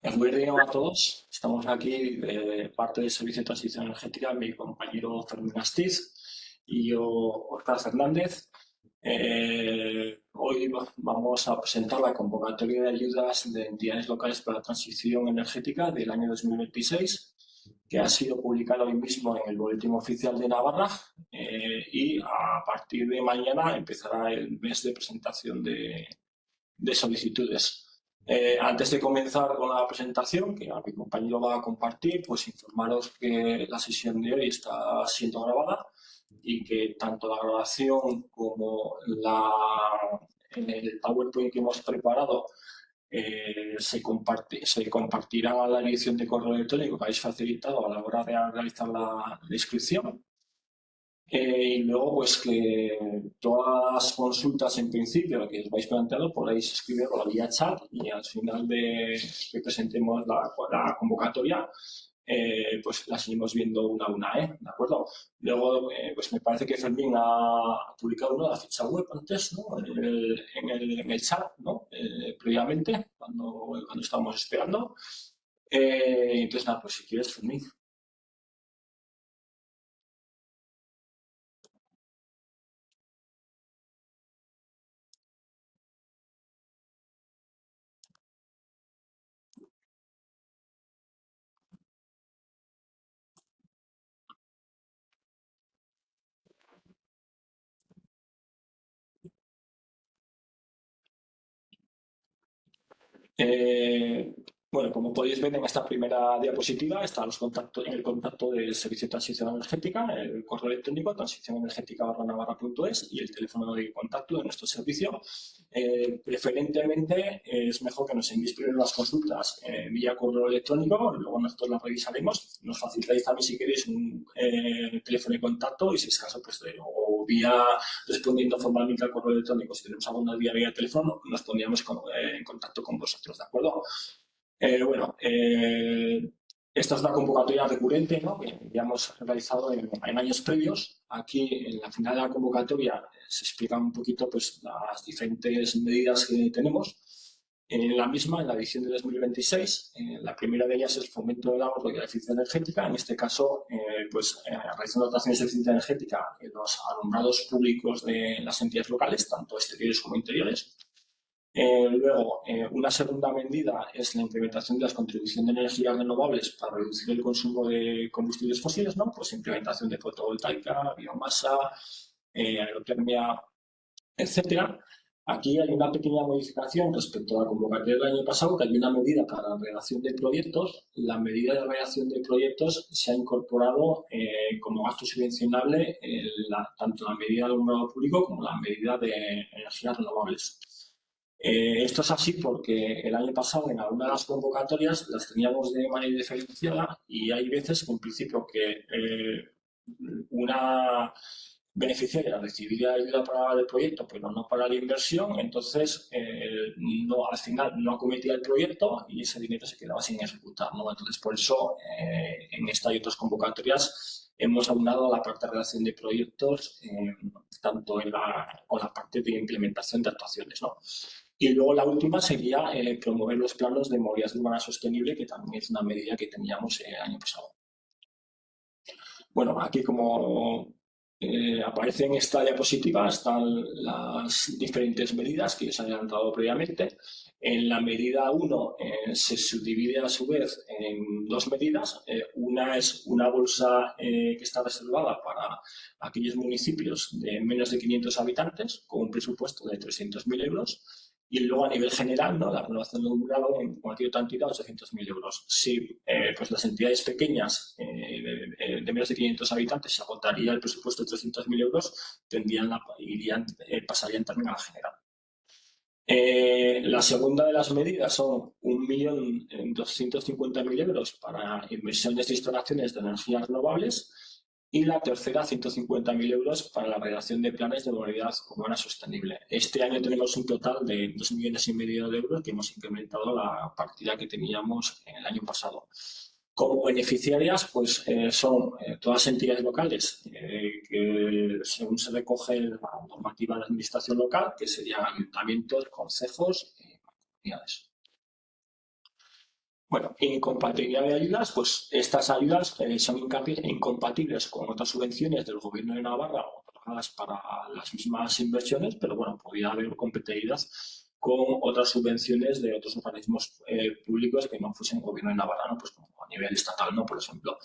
Bienvenido a todos. Estamos aquí de parte del Servicio de Transición Energética, mi compañero Fermín Astiz y yo, Oscar Fernández. Hoy vamos a presentar la convocatoria de ayudas de entidades locales para la transición energética del año 2026, que ha sido publicada hoy mismo en el Boletín Oficial de Navarra, y a partir de mañana empezará el mes de presentación de solicitudes. Antes de comenzar con la presentación, que a mi compañero va a compartir, pues informaros que la sesión de hoy está siendo grabada y que tanto la grabación como el PowerPoint que hemos preparado se compartirán a la dirección de correo electrónico que habéis facilitado a la hora de realizar la inscripción. Y luego, pues que todas las consultas en principio que os vais planteando podéis escribirlo vía chat y al final de que presentemos la convocatoria, pues la seguimos viendo una a una, ¿eh? ¿De acuerdo? Luego, pues me parece que Fermín ha publicado la ficha web antes, ¿no? En el chat, ¿no? Previamente, cuando estábamos esperando. Entonces, nada, pues si quieres, Fermín. Eh, bueno, como podéis ver en esta primera diapositiva están los contactos, el contacto del Servicio de Transición Energética, el correo electrónico transicionenergética@navarra.es y el teléfono de contacto de nuestro servicio. Preferentemente es mejor que nos enviéis primero las consultas vía correo electrónico, luego nosotros las revisaremos. Nos facilitáis también si queréis un teléfono de contacto y si es caso, pues o vía respondiendo formalmente al correo electrónico. Si tenemos alguna vía teléfono, nos pondríamos en contacto con vosotros, ¿de acuerdo? Bueno, esta es una convocatoria recurrente, ¿no? Que ya hemos realizado en años previos. Aquí, en la final de la convocatoria, se explican un poquito pues, las diferentes medidas que tenemos. En la misma, en la edición de 2026, la primera de ellas es el fomento del ahorro y de la eficiencia energética. En este caso, realizando dotaciones de eficiencia energética en los alumbrados públicos de las entidades locales, tanto exteriores como interiores. Luego, una segunda medida es la implementación de las contribuciones de energías renovables para reducir el consumo de combustibles fósiles, ¿no? Pues implementación de fotovoltaica, biomasa, aerotermia, etcétera. Aquí hay una pequeña modificación respecto a la convocatoria del año pasado, que hay una medida para la redacción de proyectos. La medida de redacción de proyectos se ha incorporado como gasto subvencionable tanto la medida de alumbrado público como la medida de energías renovables. Esto es así porque el año pasado en algunas de las convocatorias las teníamos de manera diferenciada y hay veces que en principio que una beneficiaria recibiría ayuda para el proyecto pero no para la inversión, entonces al final no acometía el proyecto y ese dinero se quedaba sin ejecutar, ¿no? Entonces por eso en esta y otras convocatorias hemos aunado la parte de redacción de proyectos tanto con la parte de implementación de actuaciones, ¿no? Y luego la última sería promover los planos de movilidad urbana sostenible, que también es una medida que teníamos el año pasado. Bueno, aquí como aparece en esta diapositiva están las diferentes medidas que os han adelantado previamente. En la medida 1 se subdivide a su vez en dos medidas. Una es una bolsa que está reservada para aquellos municipios de menos de 500 habitantes con un presupuesto de 300.000 euros. Y luego a nivel general, ¿no? La renovación de un grado en cualquier otra entidad, 800.000 euros. Si pues las entidades pequeñas de menos de 500 habitantes se agotaría el presupuesto de 300.000 euros, pasarían también a la general. La segunda de las medidas son 1.250.000 euros para inversiones de instalaciones de energías renovables y la tercera, 150.000 euros para la redacción de planes de movilidad urbana sostenible. Este año tenemos un total de 2,5 millones de euros que hemos incrementado la partida que teníamos el año pasado. Como beneficiarias, pues son todas entidades locales que, según se recoge la normativa de administración local, que serían ayuntamientos, concejos y comunidades. Bueno, incompatibilidad de ayudas, pues estas ayudas son incompatibles con otras subvenciones del Gobierno de Navarra otorgadas para las mismas inversiones, pero bueno, podría haber compatibilidad con otras subvenciones de otros organismos públicos que no fuesen Gobierno de Navarra, ¿no? Pues como a nivel estatal, ¿no? Por ejemplo.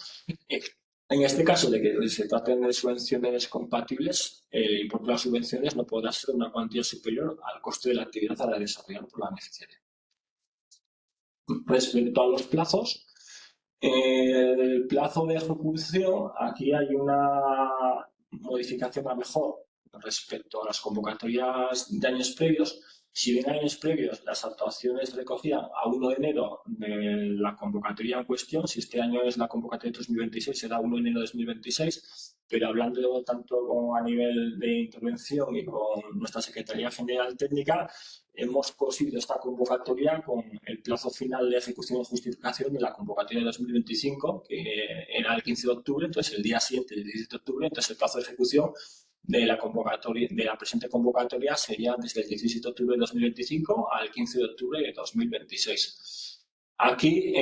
En este caso de que se traten de subvenciones compatibles, el importe de las subvenciones no podrá ser una cuantía superior al coste de la actividad a la desarrollar por la beneficiaria. Respecto a los plazos, el plazo de ejecución, aquí hay una modificación a mejor respecto a las convocatorias de años previos. Si bien en años previos las actuaciones recogían a 1 de enero de la convocatoria en cuestión, si este año es la convocatoria de 2026, será 1 de enero de 2026, pero hablando tanto a nivel de intervención y con nuestra Secretaría General Técnica, hemos cosido esta convocatoria con el plazo final de ejecución y justificación de la convocatoria de 2025, que era el 15 de octubre, entonces el día siguiente, el 17 de octubre, entonces el plazo de ejecución de la convocatoria, de la presente convocatoria sería desde el 17 de octubre de 2025 al 15 de octubre de 2026. Aquí,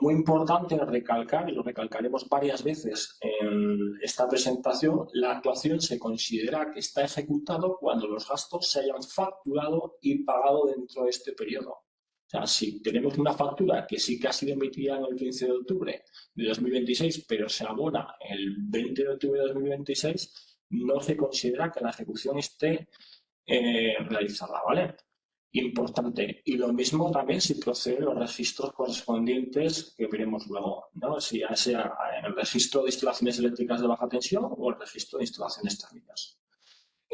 muy importante recalcar, y lo recalcaremos varias veces en esta presentación, la actuación se considera que está ejecutado cuando los gastos se hayan facturado y pagado dentro de este periodo. O sea, si tenemos una factura que sí que ha sido emitida en el 15 de octubre de 2026, pero se abona el 20 de octubre de 2026, no se considera que la ejecución esté realizada, ¿vale? Importante. Y lo mismo también si proceden los registros correspondientes que veremos luego, ¿no? Si ya sea el registro de instalaciones eléctricas de baja tensión o el registro de instalaciones térmicas.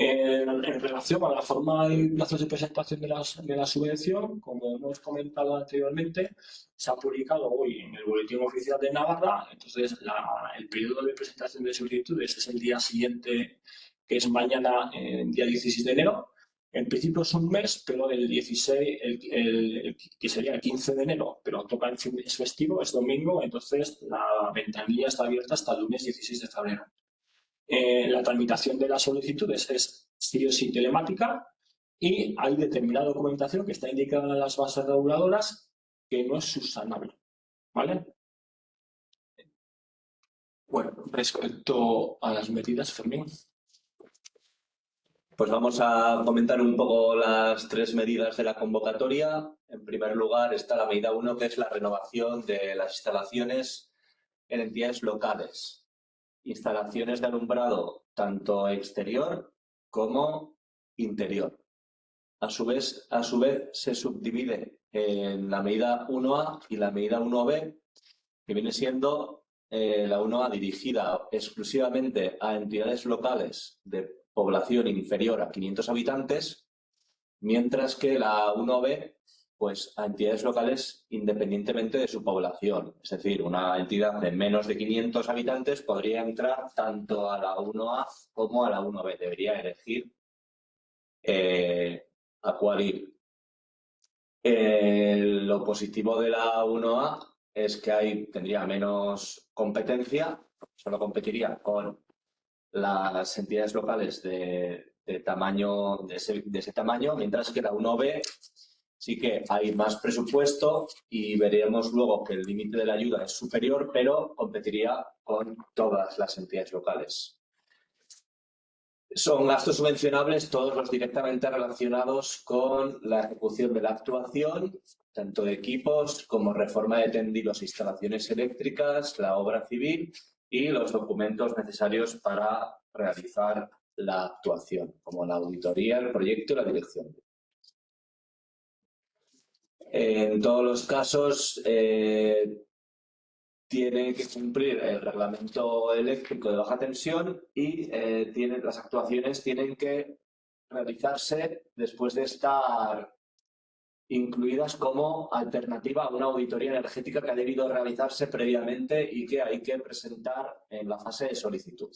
En relación a la forma y plazos de presentación de la subvención, como hemos comentado anteriormente, se ha publicado hoy en el Boletín Oficial de Navarra, entonces el periodo de presentación de solicitudes es el día siguiente, que es mañana, día 16 de enero. En principio es un mes, pero el 16, que sería el 15 de enero, pero toca el fin, es festivo, es domingo, entonces la ventanilla está abierta hasta el lunes 16 de febrero. La tramitación de las solicitudes es sí o sí telemática y hay determinada documentación que está indicada en las bases reguladoras que no es subsanable, ¿vale? Bueno, respecto a las medidas, Fermín. Pues vamos a comentar un poco las tres medidas de la convocatoria. En primer lugar está la medida 1, que es la renovación de las instalaciones en entidades locales. Instalaciones de alumbrado tanto exterior como interior. A su vez se subdivide en la medida 1A y la medida 1B, que viene siendo la 1A dirigida exclusivamente a entidades locales de población inferior a 500 habitantes, mientras que la 1B pues a entidades locales independientemente de su población. Es decir, una entidad de menos de 500 habitantes podría entrar tanto a la 1A como a la 1B. Debería elegir a cuál ir. Lo positivo de la 1A es que tendría menos competencia, solo competiría con las entidades locales de ese tamaño, mientras que la 1B sí que hay más presupuesto y veremos luego que el límite de la ayuda es superior, pero competiría con todas las entidades locales. Son gastos subvencionables todos los directamente relacionados con la ejecución de la actuación, tanto de equipos como reforma de tendidos e instalaciones eléctricas, la obra civil y los documentos necesarios para realizar la actuación, como la auditoría, el proyecto y la dirección. En todos los casos tiene que cumplir el reglamento eléctrico de baja tensión y las actuaciones tienen que realizarse después de estar incluidas como alternativa a una auditoría energética que ha debido realizarse previamente y que hay que presentar en la fase de solicitud.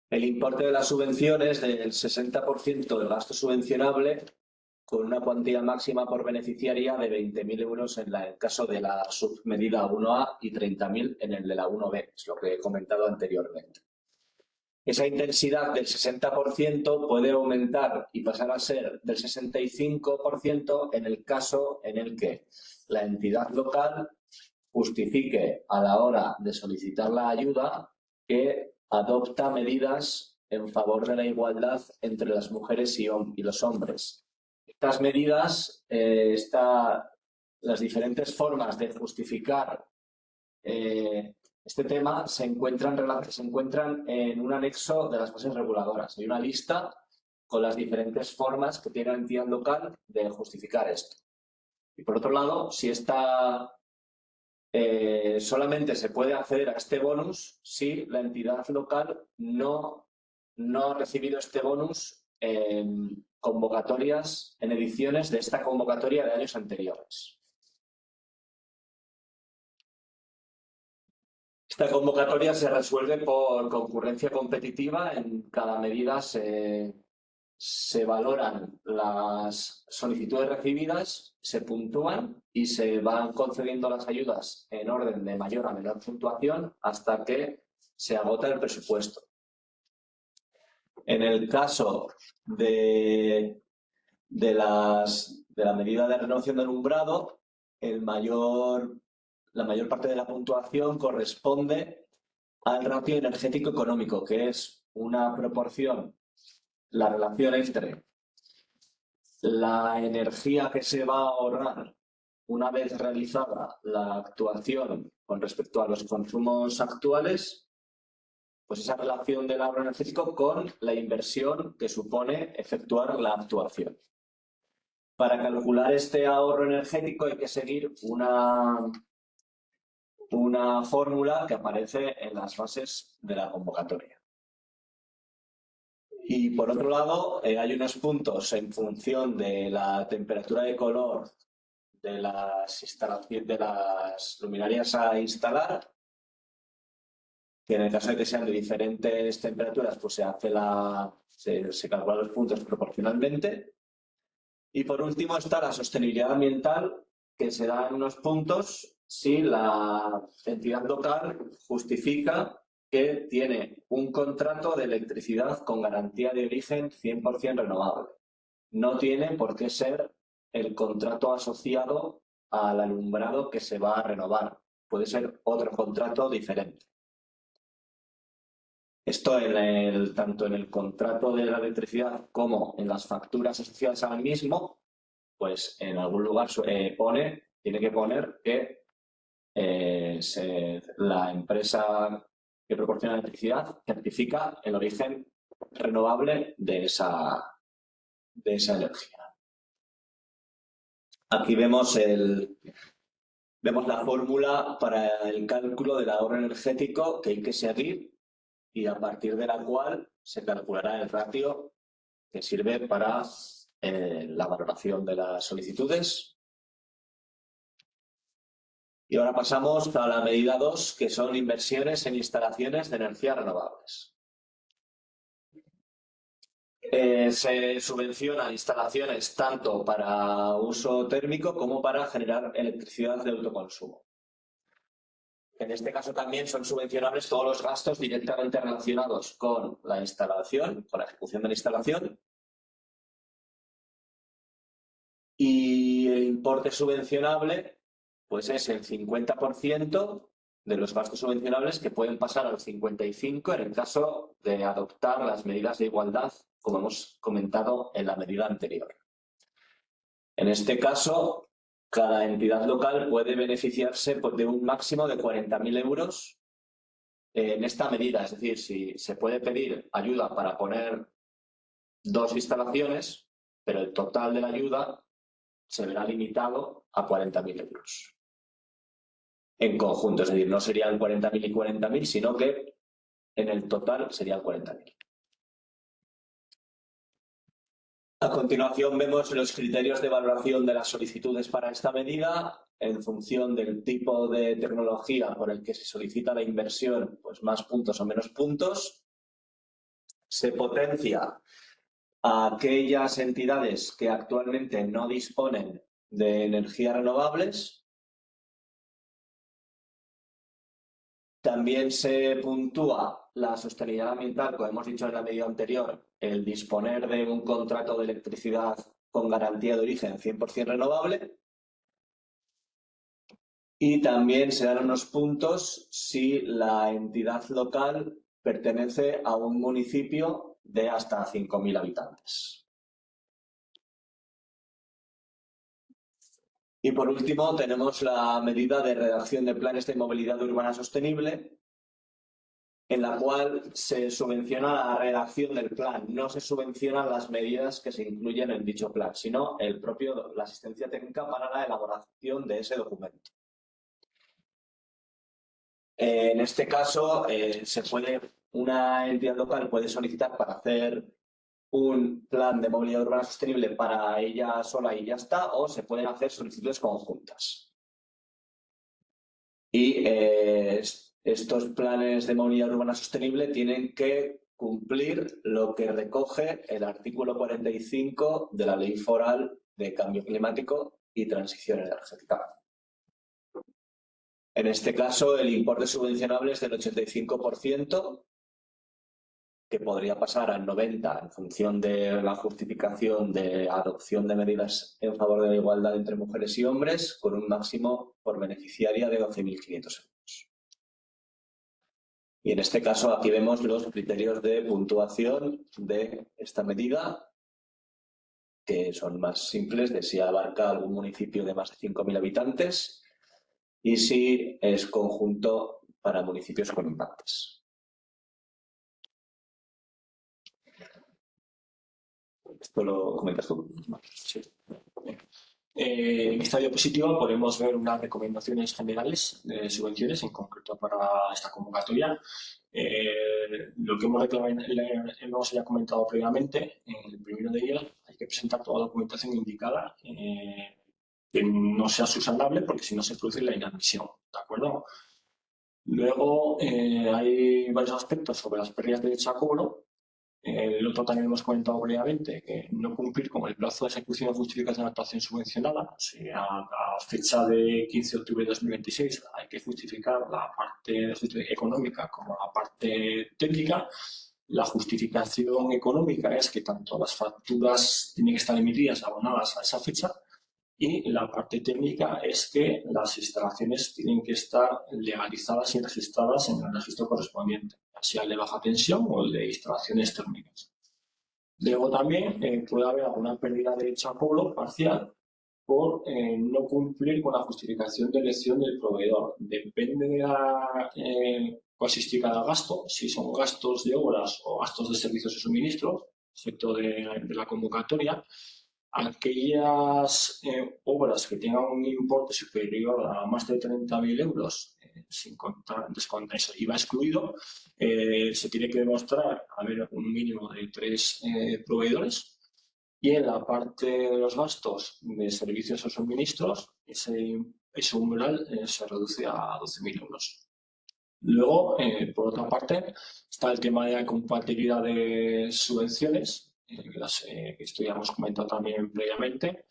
El importe de las subvenciones del 60% del gasto subvencionable, con una cuantía máxima por beneficiaria de 20.000 euros en el caso de la submedida 1A y 30.000 en el de la 1B, es lo que he comentado anteriormente. esa intensidad del 60% puede aumentar y pasar a ser del 65% en el caso en el que la entidad local justifique a la hora de solicitar la ayuda que adopta medidas en favor de la igualdad entre las mujeres y los hombres. Estas medidas, las diferentes formas de justificar este tema se encuentran en un anexo de las bases reguladoras. Hay una lista con las diferentes formas que tiene la entidad local de justificar esto. Y por otro lado, si solamente se puede acceder a este bonus si la entidad local no ha recibido este bonus en convocatorias, en ediciones de esta convocatoria de años anteriores. Esta convocatoria se resuelve por concurrencia competitiva. En cada medida se valoran las solicitudes recibidas, se puntúan y se van concediendo las ayudas en orden de mayor a menor puntuación hasta que se agota el presupuesto. En el caso de la medida de renovación de alumbrado, la mayor parte de la puntuación corresponde al ratio energético económico, que es una proporción, la relación entre la energía que se va a ahorrar una vez realizada la actuación con respecto a los consumos actuales, pues esa relación del ahorro energético con la inversión que supone efectuar la actuación. Para calcular este ahorro energético hay que seguir una fórmula que aparece en las bases de la convocatoria. Y por otro lado, hay unos puntos en función de la temperatura de color de las luminarias a instalar, que en el caso de que sean de diferentes temperaturas, pues se calculan los puntos proporcionalmente. Y por último está la sostenibilidad ambiental, que se da en unos puntos si la entidad local justifica que tiene un contrato de electricidad con garantía de origen 100% renovable. No tiene por qué ser el contrato asociado al alumbrado que se va a renovar. Puede ser otro contrato diferente. Esto tanto en el contrato de la electricidad como en las facturas asociadas al mismo, pues en algún lugar tiene que poner que la empresa que proporciona electricidad certifica el origen renovable de esa energía. Aquí vemos la fórmula para el cálculo del ahorro energético que hay que seguir y a partir de la cual se calculará el ratio que sirve para la valoración de las solicitudes. Y ahora pasamos a la medida 2, que son inversiones en instalaciones de energías renovables. Se subvencionan instalaciones tanto para uso térmico como para generar electricidad de autoconsumo. En este caso también son subvencionables todos los gastos directamente relacionados con la instalación, con la ejecución de la instalación. Y el importe subvencionable pues es el 50% de los gastos subvencionables, que pueden pasar al 55% en el caso de adoptar las medidas de igualdad, como hemos comentado en la medida anterior. En este caso, cada entidad local puede beneficiarse de un máximo de 40.000 euros en esta medida. Es decir, si se puede pedir ayuda para poner 2 instalaciones, pero el total de la ayuda se verá limitado a 40.000 euros. En conjunto, es decir, no serían 40.000 y 40.000, sino que en el total serían 40.000. A continuación vemos los criterios de valoración de las solicitudes para esta medida. En función del tipo de tecnología por el que se solicita la inversión, pues más puntos o menos puntos. Se potencia a aquellas entidades que actualmente no disponen de energías renovables. También se puntúa la sostenibilidad ambiental, como hemos dicho en la medida anterior, el disponer de un contrato de electricidad con garantía de origen 100% renovable. Y también se dan unos puntos si la entidad local pertenece a un municipio de hasta 5.000 habitantes. Y por último tenemos la medida de redacción de planes de movilidad urbana sostenible, en la cual se subvenciona la redacción del plan. No se subvencionan las medidas que se incluyen en dicho plan, sino la asistencia técnica para la elaboración de ese documento. En este caso, una entidad local puede solicitar para hacer un plan de movilidad urbana sostenible para ella sola y ya está, o se pueden hacer solicitudes conjuntas. Y estos planes de movilidad urbana sostenible tienen que cumplir lo que recoge el artículo 45 de la Ley Foral de Cambio Climático y Transición Energética. En este caso, el importe subvencionable es del 85%, que podría pasar al 90% en función de la justificación de adopción de medidas en favor de la igualdad entre mujeres y hombres, con un máximo por beneficiaria de 12.500 euros. Y en este caso, aquí vemos los criterios de puntuación de esta medida, que son más simples, de si abarca algún municipio de más de 5.000 habitantes y si es conjunto para municipios con impactos. Esto lo comentas tú. Sí. En esta diapositiva podemos ver unas recomendaciones generales de subvenciones, en concreto para esta convocatoria. Lo que hemos ya comentado previamente, el primero de ellos, hay que presentar toda la documentación indicada que no sea subsanable, porque si no se produce la inadmisión, ¿de acuerdo? Luego hay varios aspectos sobre las pérdidas de derecho a cobro. El otro también hemos comentado previamente, que no cumplir con el plazo de ejecución o justificación de actuación subvencionada. Si a fecha de 15 de octubre de 2026 hay que justificar la parte económica como la parte técnica. La justificación económica es que tanto las facturas tienen que estar emitidas, abonadas a esa fecha, y la parte técnica es que las instalaciones tienen que estar legalizadas y registradas en el registro correspondiente, sea el de baja tensión o el de instalaciones térmicas. Luego también puede haber alguna pérdida de derecho a cobro parcial por no cumplir con la justificación de elección del proveedor. Depende de la casuística del gasto, si son gastos de obras o gastos de servicios y suministros, excepto de la convocatoria. Aquellas obras que tengan un importe superior a más de 30.000 euros, sin contar eso, IVA excluido, se tiene que demostrar haber un mínimo de 3 proveedores. Y en la parte de los gastos de servicios o suministros, ese umbral se reduce a 12.000 euros. Luego, por otra parte, está el tema de la compatibilidad de subvenciones, que esto ya hemos comentado también previamente.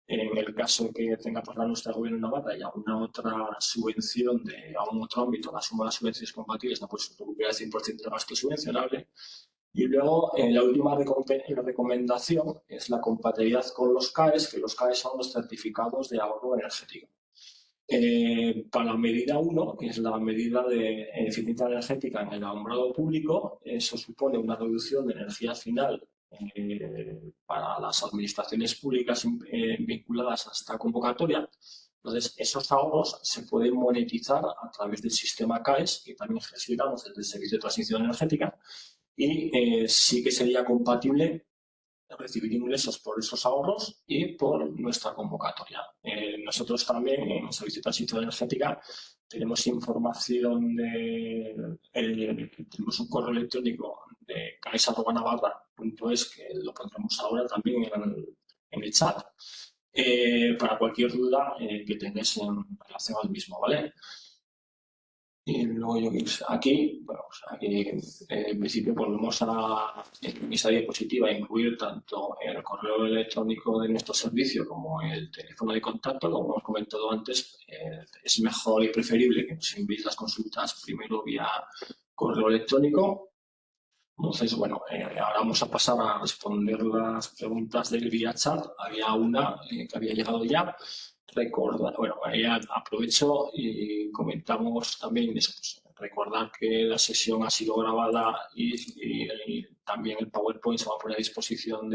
En el caso de que tenga por la nuestra gobierno en Navarra y alguna otra subvención de algún otro ámbito, la suma de las subvenciones compatibles no puede superar el 100% del gasto subvencionable. Y luego, la última recomendación es la compatibilidad con los CAEs, que los CAEs son los certificados de ahorro energético. Para la medida 1, que es la medida de eficiencia energética en el alumbrado público, eso supone una reducción de energía final para las administraciones públicas vinculadas a esta convocatoria. Entonces, esos ahorros se pueden monetizar a través del sistema CAES, que también gestionamos desde el Servicio de Transición Energética, y sí que sería compatible recibir ingresos por esos ahorros y por nuestra convocatoria. Nosotros también en el Servicio de Transición Energética tenemos información tenemos un correo electrónico de caes@navarra.es, que lo pondremos ahora también en el chat, para cualquier duda que tengáis en relación al mismo, ¿vale? Y luego yo aquí, bueno, pues aquí en principio volvemos en esta diapositiva incluir tanto el correo electrónico de nuestro servicio como el teléfono de contacto. Como hemos comentado antes, es mejor y preferible que nos envíes las consultas primero vía correo electrónico. Entonces, bueno, ahora vamos a pasar a responder las preguntas del vía chat. Había una que había llegado ya. Bueno, ya aprovecho y comentamos también eso, pues, recordar que la sesión ha sido grabada y también el PowerPoint se va a poner a disposición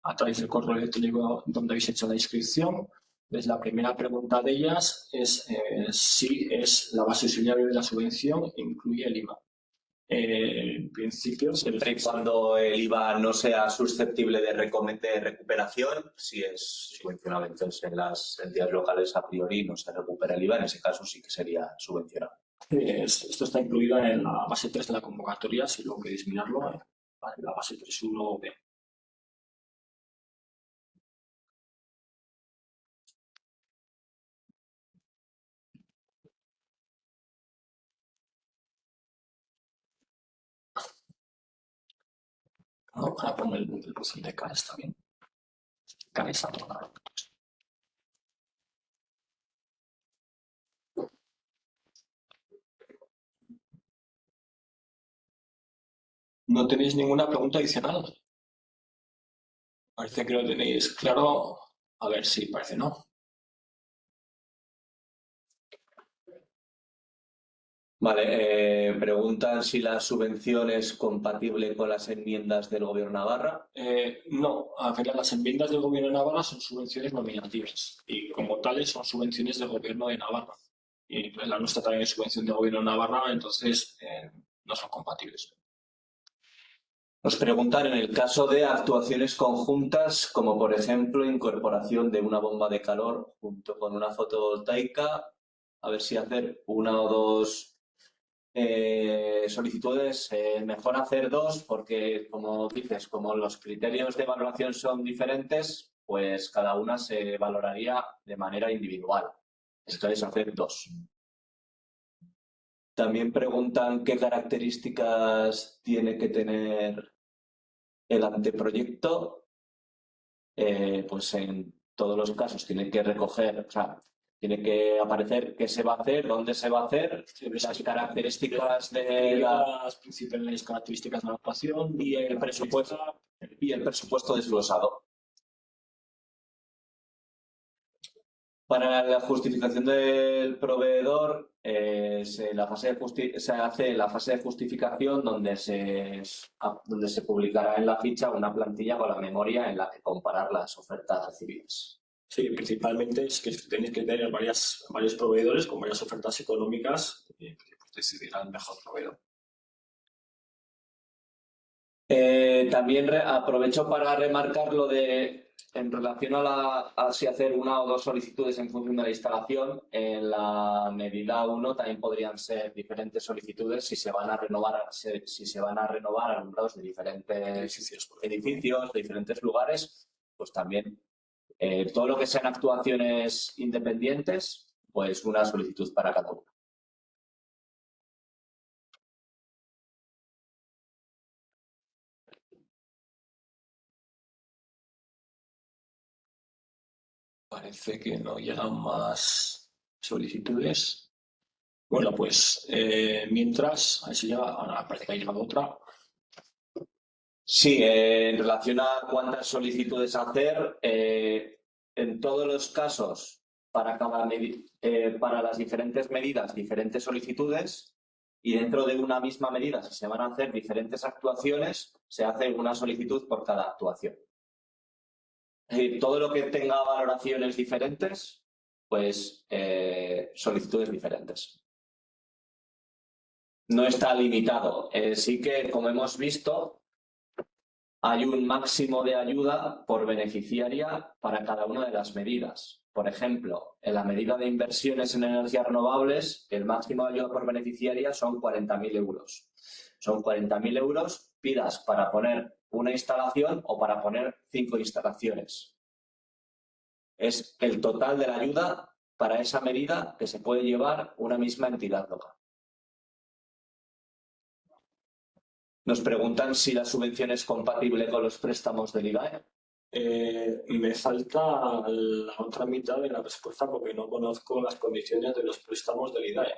a través del correo electrónico donde habéis hecho la inscripción. Entonces, la primera pregunta de ellas es si la base auxiliar de la subvención incluye el IVA. En principio, siempre y cuando el IVA no sea susceptible de recuperación, si es subvencionable. Entonces, en las entidades locales a priori no se recupera el IVA, en ese caso sí que sería subvencionable. Esto está incluido en la base 3 de la convocatoria, si luego queréis mirarlo, en la base 3.1b. Ahora pongo el buzón de CAE, está bien. CAE está todo. ¿No tenéis ninguna pregunta adicional? Parece que lo tenéis claro. A ver si parece no. Vale, preguntan si la subvención es compatible con las enmiendas del Gobierno de Navarra. No, a ver, las enmiendas del Gobierno de Navarra son subvenciones nominativas y como tales son subvenciones del Gobierno de Navarra. Y la nuestra también es subvención del Gobierno de Navarra, entonces no son compatibles. Nos preguntan en el caso de actuaciones conjuntas, como por ejemplo incorporación de una bomba de calor junto con una fotovoltaica, a ver si hacer una o dos solicitudes, mejor hacer dos porque, como dices, como los criterios de valoración son diferentes, pues cada una se valoraría de manera individual. Entonces, hacer dos. También preguntan qué características tiene que tener el anteproyecto. Pues en todos los casos tiene que recoger, o sea, tiene que aparecer qué se va a hacer, dónde se va a hacer, las características de las principales características de la actuación y el presupuesto desglosado. Para la justificación del proveedor, se hace la fase de justificación donde se publicará en la ficha una plantilla con la memoria en la que comparar las ofertas recibidas. Sí, principalmente es que tenéis que tener varios proveedores con varias ofertas económicas y pues decidirán el mejor proveedor. También aprovecho para remarcar lo de, en relación a si hacer una o dos solicitudes en función de la instalación, en la medida 1 también podrían ser diferentes solicitudes si se van a renovar alumbrados de diferentes edificios, de diferentes lugares, pues también todo lo que sean actuaciones independientes, pues una solicitud para cada uno. Parece que no llegan más solicitudes. Bueno, pues mientras, a ver si llega, ahora parece que ha llegado otra. Sí, en relación a cuántas solicitudes hacer, en todos los casos, para las diferentes medidas, diferentes solicitudes, y dentro de una misma medida, si se van a hacer diferentes actuaciones, se hace una solicitud por cada actuación. Todo lo que tenga valoraciones diferentes, pues solicitudes diferentes. No está limitado. Sí que, como hemos visto, hay un máximo de ayuda por beneficiaria para cada una de las medidas. Por ejemplo, en la medida de inversiones en energías renovables, el máximo de ayuda por beneficiaria son 40.000 euros. Son 40.000 euros, pidas para poner una instalación o para poner 5 instalaciones. Es el total de la ayuda para esa medida que se puede llevar una misma entidad local. Nos preguntan si la subvención es compatible con los préstamos del IDAE. Me falta la otra mitad de la respuesta porque no conozco las condiciones de los préstamos del IDAE.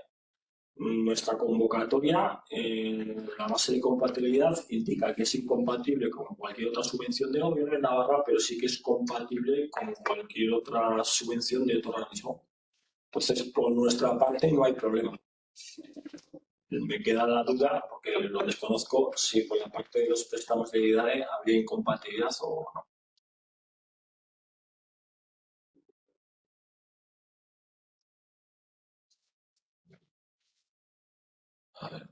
Nuestra convocatoria, la base de compatibilidad indica que es incompatible con cualquier otra subvención del Gobierno de Navarra, pero sí que es compatible con cualquier otra subvención de otro organismo. Entonces, por nuestra parte no hay problema. Me queda la duda, porque lo desconozco, si por la parte de los préstamos de IDAE habría incompatibilidad o no. A ver.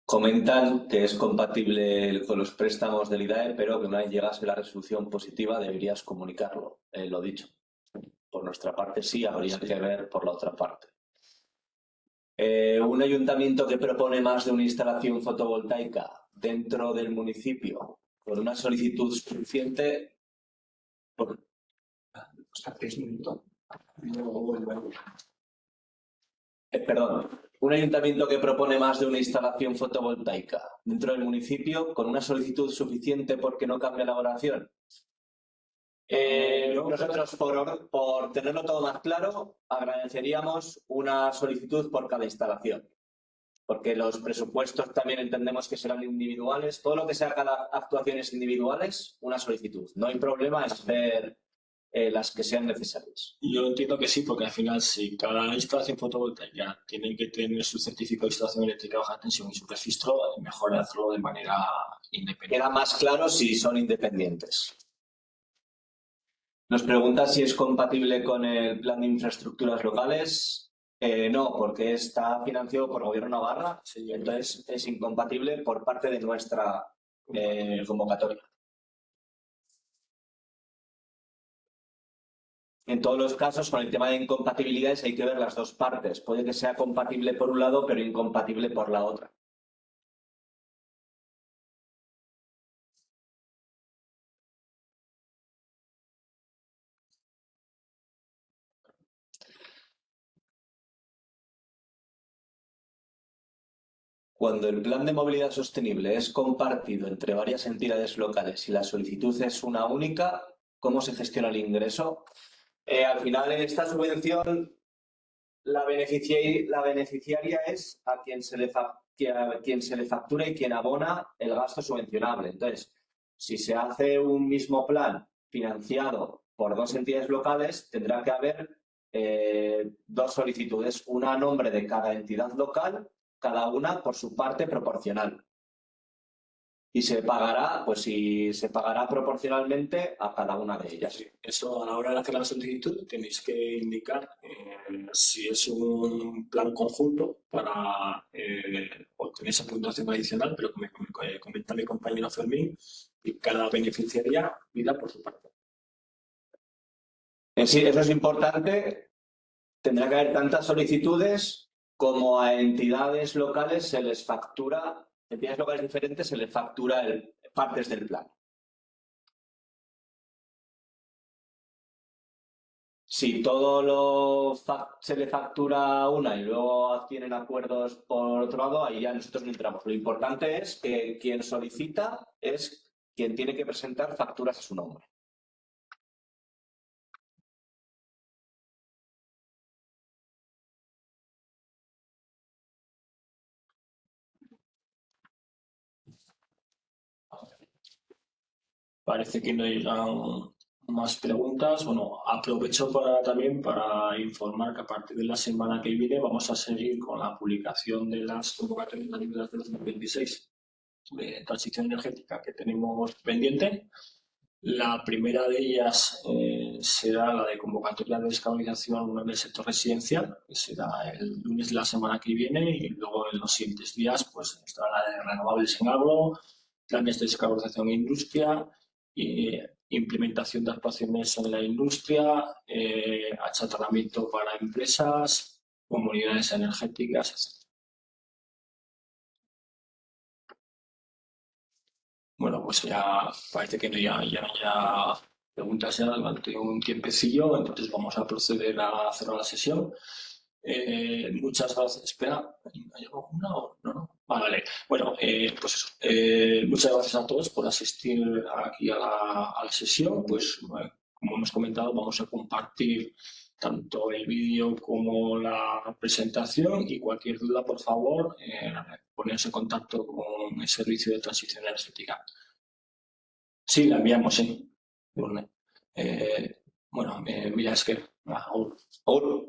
Comentan que es compatible con los préstamos del IDAE, pero que una vez llegase la resolución positiva deberías comunicarlo. Lo dicho. Por nuestra parte sí, habría que ver por la otra parte. Un ayuntamiento que propone más de una instalación fotovoltaica dentro del municipio con una solicitud suficiente. Perdón. Un ayuntamiento que propone más de una instalación fotovoltaica dentro del municipio con una solicitud suficiente porque no cambia la valoración. Nosotros, por tenerlo todo más claro, agradeceríamos una solicitud por cada instalación, porque los presupuestos también entendemos que serán individuales. Todo lo que sea cada actuaciones individuales, una solicitud. No hay problema en hacer las que sean necesarias. Yo entiendo que sí, porque al final, si cada instalación fotovoltaica tiene que tener su certificado de instalación eléctrica de baja tensión y su registro, mejor hacerlo de manera independiente. Queda más claro si son independientes. Nos pregunta si es compatible con el plan de infraestructuras locales. No, porque está financiado por Gobierno Navarra, sí, entonces es incompatible por parte de nuestra convocatoria. En todos los casos, con el tema de incompatibilidades hay que ver las dos partes. Puede que sea compatible por un lado, pero incompatible por la otra. Cuando el plan de movilidad sostenible es compartido entre varias entidades locales y la solicitud es una única, ¿cómo se gestiona el ingreso? Al final, en esta subvención, la beneficiaria es a quien se le factura y quien abona el gasto subvencionable. Entonces, si se hace un mismo plan financiado por dos entidades locales, tendrá que haber dos solicitudes, una a nombre de cada entidad local, cada una por su parte proporcional. Y se pagará, pues si se pagará proporcionalmente a cada una de ellas. Sí, eso a la hora de hacer la solicitud tenéis que indicar si es un plan conjunto para obtener esa puntuación adicional, pero como comenta mi compañero Fermín, y cada beneficiaria pida por su parte. Sí, eso es importante. Tendrá que haber tantas solicitudes como a entidades locales se les factura. Entidades locales diferentes se les factura partes del plan. Si todo se le factura a una y luego tienen acuerdos por otro lado, ahí ya nosotros no entramos. Lo importante es que quien solicita es quien tiene que presentar facturas a su nombre. Parece que no hay más preguntas. Bueno, aprovecho también para informar que a partir de la semana que viene vamos a seguir con la publicación de las convocatorias de ayudas de 2026 de transición energética que tenemos pendiente. La primera de ellas será la de convocatoria de descarbonización del sector residencial, que será el lunes de la semana que viene, y luego en los siguientes días pues estará la de renovables en agro, planes de descarbonización en industria, implementación de actuaciones en la industria, achatarramiento para empresas, comunidades energéticas, etc. Bueno, pues ya parece que no haya preguntas ya durante un tiempecillo, entonces vamos a proceder a cerrar la sesión. Muchas gracias. Espera, ¿ha llegado una o no? Vale. Bueno, pues eso. Muchas gracias a todos por asistir aquí a la sesión. Pues, como hemos comentado, vamos a compartir tanto el vídeo como la presentación, y cualquier duda, por favor, ponerse en contacto con el Servicio de Transición Energética. Sí, la enviamos, sí. Bueno, mira, es que... Ahora.